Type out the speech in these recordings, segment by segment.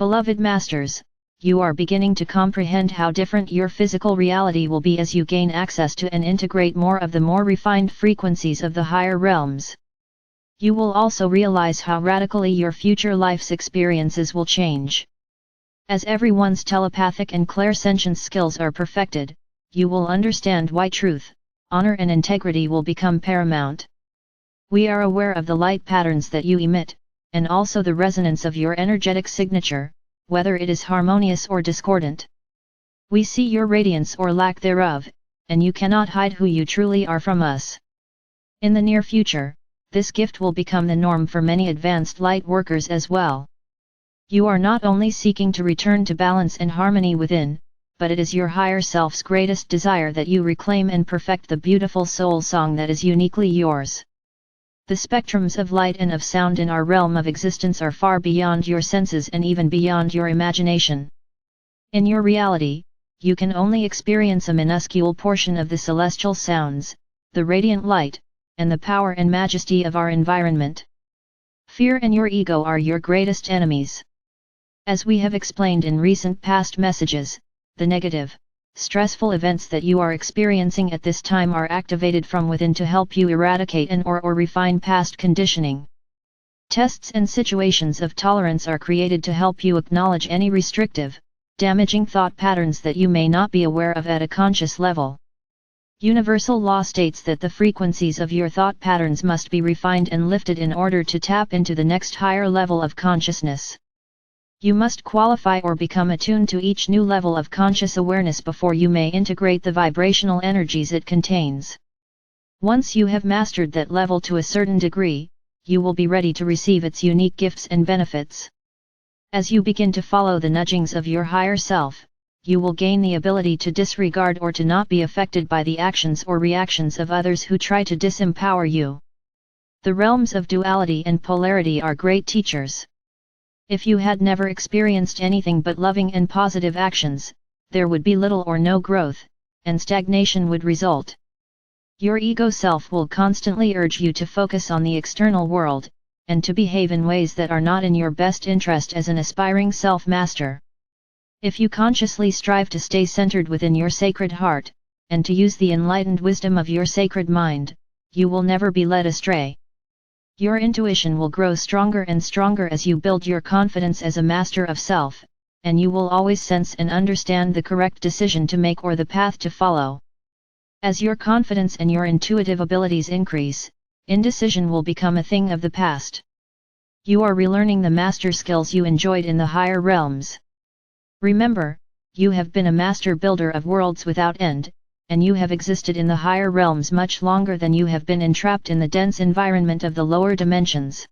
Beloved Masters, you are beginning to comprehend how different your physical reality will be as you gain access to and integrate more of the more refined frequencies of the higher realms. You will also realize how radically your future life's experiences will change. As everyone's telepathic and clairsentience skills are perfected, you will understand why truth, honor and integrity will become paramount. We are aware of the light patterns that you emit, and also the resonance of your energetic signature, whether it is harmonious or discordant. We see your radiance or lack thereof, and you cannot hide who you truly are from us. In the near future, this gift will become the norm for many advanced light workers as well. You are not only seeking to return to balance and harmony within, but it is your higher self's greatest desire that you reclaim and perfect the beautiful soul song that is uniquely yours. The spectrums of light and of sound in our realm of existence are far beyond your senses and even beyond your imagination. In your reality, you can only experience a minuscule portion of the celestial sounds, the radiant light, and the power and majesty of our environment. Fear and your ego are your greatest enemies. As we have explained in recent past messages, the negative, stressful events that you are experiencing at this time are activated from within to help you eradicate or refine past conditioning. Tests and situations of tolerance are created to help you acknowledge any restrictive, damaging thought patterns that you may not be aware of at a conscious level. Universal law states that the frequencies of your thought patterns must be refined and lifted in order to tap into the next higher level of consciousness. You must qualify or become attuned to each new level of conscious awareness before you may integrate the vibrational energies it contains. Once you have mastered that level to a certain degree, you will be ready to receive its unique gifts and benefits. As you begin to follow the nudgings of your higher self, you will gain the ability to disregard or to not be affected by the actions or reactions of others who try to disempower you. The realms of duality and polarity are great teachers. If you had never experienced anything but loving and positive actions, there would be little or no growth, and stagnation would result. Your ego self will constantly urge you to focus on the external world, and to behave in ways that are not in your best interest as an aspiring self-master. If you consciously strive to stay centered within your sacred heart, and to use the enlightened wisdom of your sacred mind, you will never be led astray. Your intuition will grow stronger and stronger as you build your confidence as a master of self, and you will always sense and understand the correct decision to make or the path to follow. As your confidence and your intuitive abilities increase, indecision will become a thing of the past. You are relearning the master skills you enjoyed in the higher realms. Remember, you have been a master builder of worlds without end, and you have existed in the higher realms much longer than you have been entrapped in the dense environment of the lower dimensions.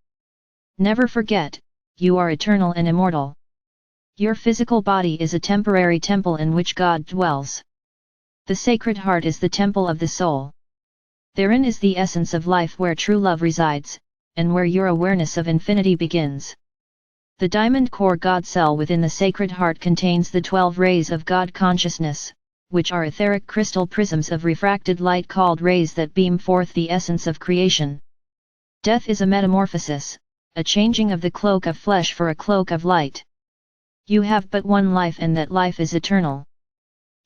Never forget, you are eternal and immortal. Your physical body is a temporary temple in which God dwells. The Sacred Heart is the temple of the soul. Therein is the essence of life where true love resides, and where your awareness of infinity begins. The diamond core God cell within the Sacred Heart contains the 12 rays of God consciousness, which are etheric crystal prisms of refracted light called rays that beam forth the essence of creation. Death is a metamorphosis, a changing of the cloak of flesh for a cloak of light. You have but one life and that life is eternal.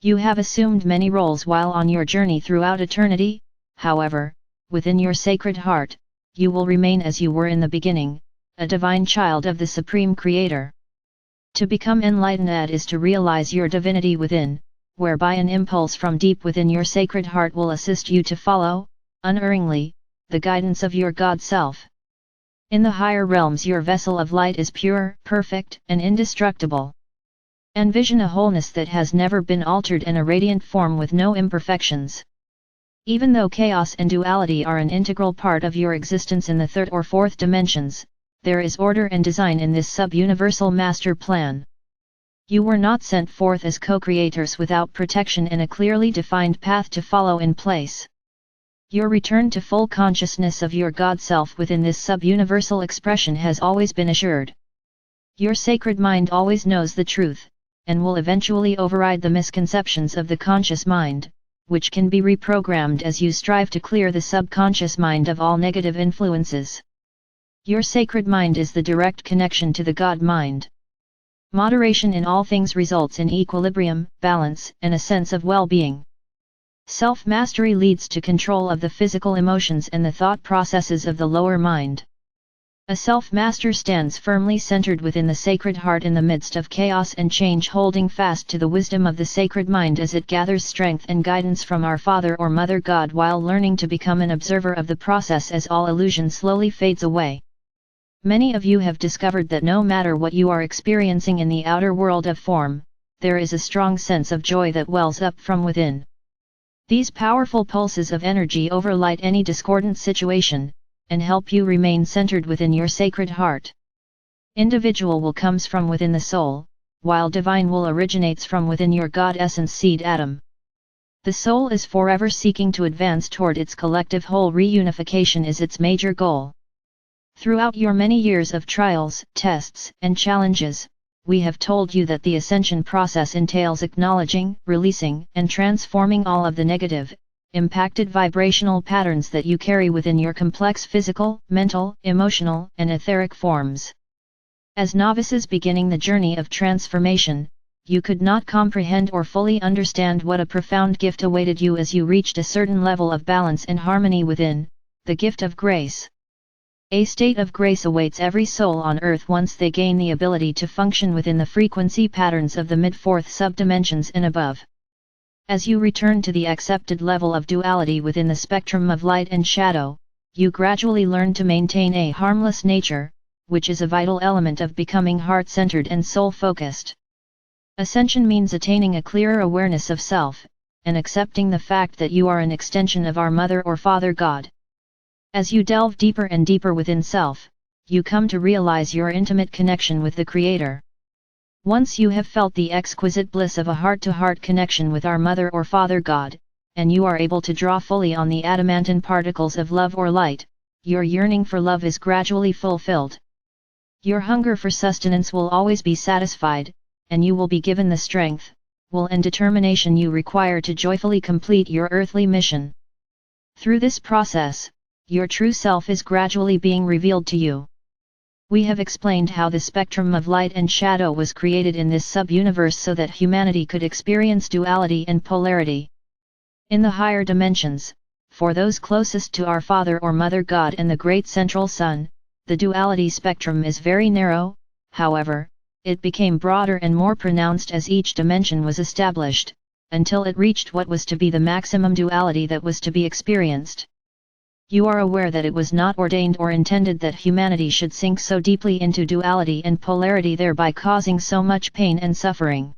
You have assumed many roles while on your journey throughout eternity, however, within your Sacred Heart, you will remain as you were in the beginning, a divine child of the Supreme Creator. To become enlightened is to realize your divinity within, whereby an impulse from deep within your Sacred Heart will assist you to follow, unerringly, the guidance of your God Self. In the higher realms your vessel of light is pure, perfect, and indestructible. Envision a wholeness that has never been altered and a radiant form with no imperfections. Even though chaos and duality are an integral part of your existence in the third or fourth dimensions, there is order and design in this sub-universal master plan. You were not sent forth as co-creators without protection and a clearly defined path to follow in place. Your return to full consciousness of your God Self within this sub-universal expression has always been assured. Your sacred mind always knows the truth, and will eventually override the misconceptions of the conscious mind, which can be reprogrammed as you strive to clear the subconscious mind of all negative influences. Your sacred mind is the direct connection to the God mind. Moderation in all things results in equilibrium, balance, and a sense of well-being. Self-mastery leads to control of the physical emotions and the thought processes of the lower mind. A self-master stands firmly centered within the sacred heart in the midst of chaos and change, holding fast to the wisdom of the sacred mind as it gathers strength and guidance from our Father or Mother God, while learning to become an observer of the process as all illusion slowly fades away. Many of you have discovered that no matter what you are experiencing in the outer world of form, there is a strong sense of joy that wells up from within. These powerful pulses of energy overlight any discordant situation, and help you remain centered within your sacred heart. Individual will comes from within the soul, while divine will originates from within your God essence seed atom. The soul is forever seeking to advance toward its collective whole. Reunification is its major goal. Throughout your many years of trials, tests, and challenges, we have told you that the ascension process entails acknowledging, releasing, and transforming all of the negative, impacted vibrational patterns that you carry within your complex physical, mental, emotional, and etheric forms. As novices beginning the journey of transformation, you could not comprehend or fully understand what a profound gift awaited you as you reached a certain level of balance and harmony within, the gift of grace. A state of grace awaits every soul on earth once they gain the ability to function within the frequency patterns of the mid-fourth subdimensions and above. As you return to the accepted level of duality within the spectrum of light and shadow, you gradually learn to maintain a harmless nature, which is a vital element of becoming heart-centered and soul-focused. Ascension means attaining a clearer awareness of self, and accepting the fact that you are an extension of our Mother or Father God. As you delve deeper and deeper within self, you come to realize your intimate connection with the Creator. Once you have felt the exquisite bliss of a heart-to-heart connection with our Mother or Father God, and you are able to draw fully on the adamantine particles of love or light, your yearning for love is gradually fulfilled. Your hunger for sustenance will always be satisfied, and you will be given the strength, will and determination you require to joyfully complete your earthly mission. Through this process, your true self is gradually being revealed to you. We have explained how the spectrum of light and shadow was created in this sub-universe so that humanity could experience duality and polarity. In the higher dimensions, for those closest to our Father or Mother God and the Great Central Sun, the duality spectrum is very narrow. However, it became broader and more pronounced as each dimension was established, until it reached what was to be the maximum duality that was to be experienced. You are aware that it was not ordained or intended that humanity should sink so deeply into duality and polarity, thereby causing so much pain and suffering.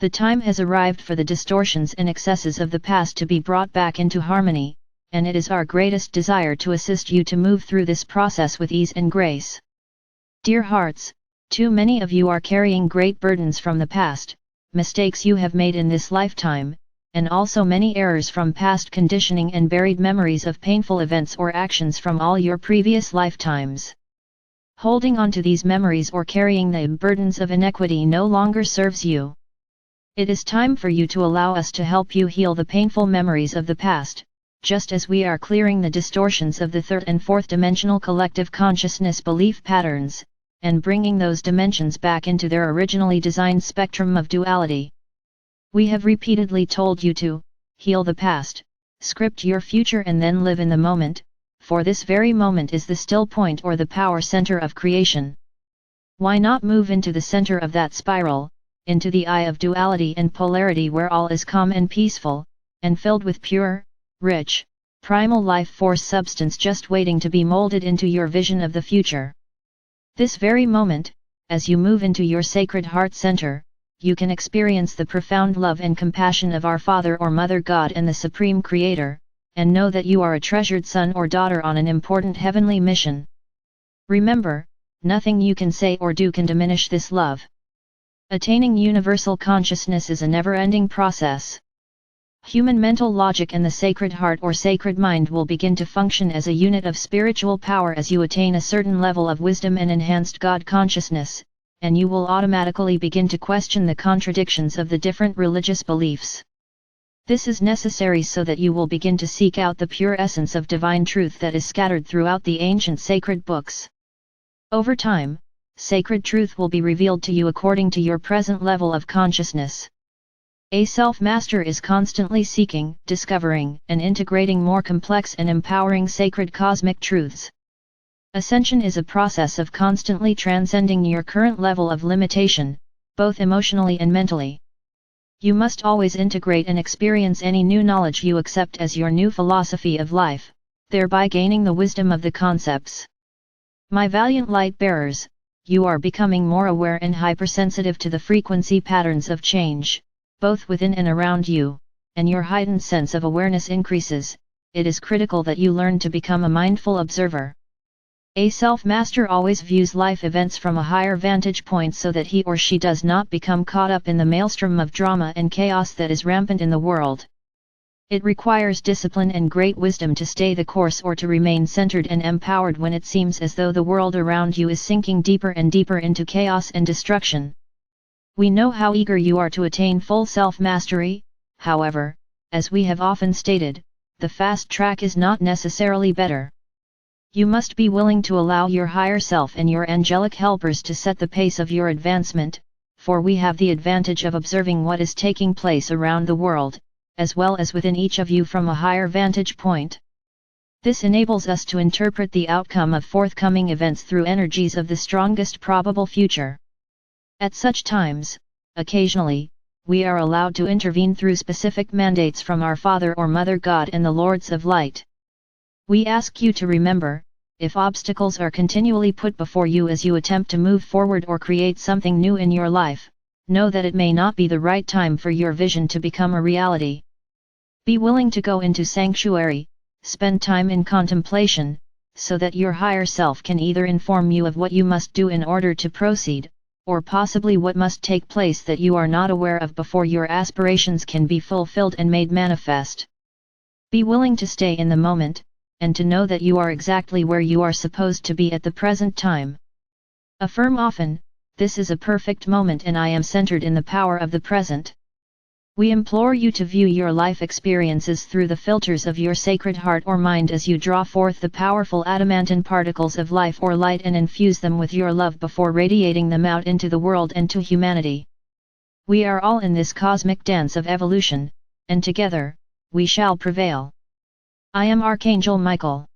The time has arrived for the distortions and excesses of the past to be brought back into harmony, and it is our greatest desire to assist you to move through this process with ease and grace. Dear hearts, too many of you are carrying great burdens from the past, mistakes you have made in this lifetime, and also many errors from past conditioning and buried memories of painful events or actions from all your previous lifetimes. Holding on to these memories or carrying the burdens of inequity no longer serves you. It is time for you to allow us to help you heal the painful memories of the past, just as we are clearing the distortions of the third and fourth dimensional collective consciousness belief patterns, and bringing those dimensions back into their originally designed spectrum of duality. We have repeatedly told you to heal the past, script your future, and then live in the moment, for this very moment is the still point or the power center of creation. Why not move into the center of that spiral, into the eye of duality and polarity where all is calm and peaceful, and filled with pure, rich, primal life force substance just waiting to be molded into your vision of the future. This very moment, as you move into your sacred heart center, you can experience the profound love and compassion of our Father or Mother God and the Supreme Creator, and know that you are a treasured son or daughter on an important heavenly mission. Remember, nothing you can say or do can diminish this love. Attaining universal consciousness is a never-ending process. Human mental logic and the sacred heart or sacred mind will begin to function as a unit of spiritual power as you attain a certain level of wisdom and enhanced God consciousness, and you will automatically begin to question the contradictions of the different religious beliefs. This is necessary so that you will begin to seek out the pure essence of divine truth that is scattered throughout the ancient sacred books. Over time, sacred truth will be revealed to you according to your present level of consciousness. A self-master is constantly seeking, discovering, and integrating more complex and empowering sacred cosmic truths. Ascension is a process of constantly transcending your current level of limitation, both emotionally and mentally. You must always integrate and experience any new knowledge you accept as your new philosophy of life, thereby gaining the wisdom of the concepts. My valiant light bearers, you are becoming more aware and hypersensitive to the frequency patterns of change, both within and around you, and your heightened sense of awareness increases. It is critical that you learn to become a mindful observer. A self-master always views life events from a higher vantage point so that he or she does not become caught up in the maelstrom of drama and chaos that is rampant in the world. It requires discipline and great wisdom to stay the course or to remain centered and empowered when it seems as though the world around you is sinking deeper and deeper into chaos and destruction. We know how eager you are to attain full self-mastery. However, as we have often stated, the fast track is not necessarily better. You must be willing to allow your higher self and your angelic helpers to set the pace of your advancement, for we have the advantage of observing what is taking place around the world, as well as within each of you from a higher vantage point. This enables us to interpret the outcome of forthcoming events through energies of the strongest probable future. At such times, occasionally, we are allowed to intervene through specific mandates from our Father or Mother God and the Lords of Light. We ask you to remember, if obstacles are continually put before you as you attempt to move forward or create something new in your life, know that it may not be the right time for your vision to become a reality. Be willing to go into sanctuary, spend time in contemplation, so that your higher self can either inform you of what you must do in order to proceed, or possibly what must take place that you are not aware of before your aspirations can be fulfilled and made manifest. Be willing to stay in the moment, and to know that you are exactly where you are supposed to be at the present time. Affirm often, "This is a perfect moment and I am centered in the power of the present." We implore you to view your life experiences through the filters of your sacred heart or mind as you draw forth the powerful adamantine particles of life or light and infuse them with your love before radiating them out into the world and to humanity. We are all in this cosmic dance of evolution, and together, we shall prevail. I am Archangel Michael.